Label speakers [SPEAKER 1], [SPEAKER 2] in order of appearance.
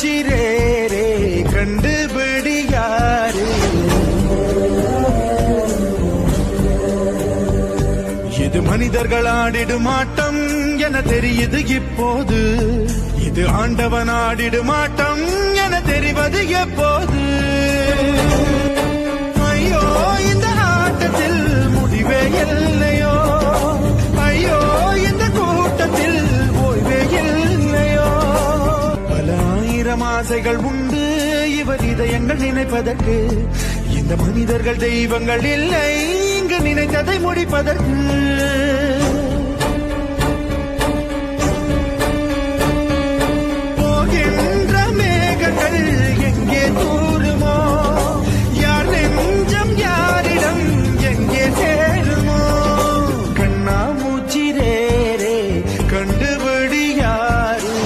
[SPEAKER 1] சிரேரே கண்டுபிடியாரு. இது மனிதர்கள் ஆடிடும் ஆட்டம் என தெரியுது இப்போது. இது ஆண்டவன் ஆடிடும் ஆட்டம் என தெரிவது எப்போது. ஐயோ இந்த ஆட்டத்தில் முடிவே இல்லையோ. ஐயோ இந்த கூட்டத்தில் ஓய்வே இல்லையோ. பல ஆயிரம் ஆசைகள் உண்டு இவர் இதயங்கள் நினைப்பதற்கு. இந்த மனிதர்கள் தெய்வங்கள் இல்லை இங்கு நினைத்ததை முடிப்பதற்கு.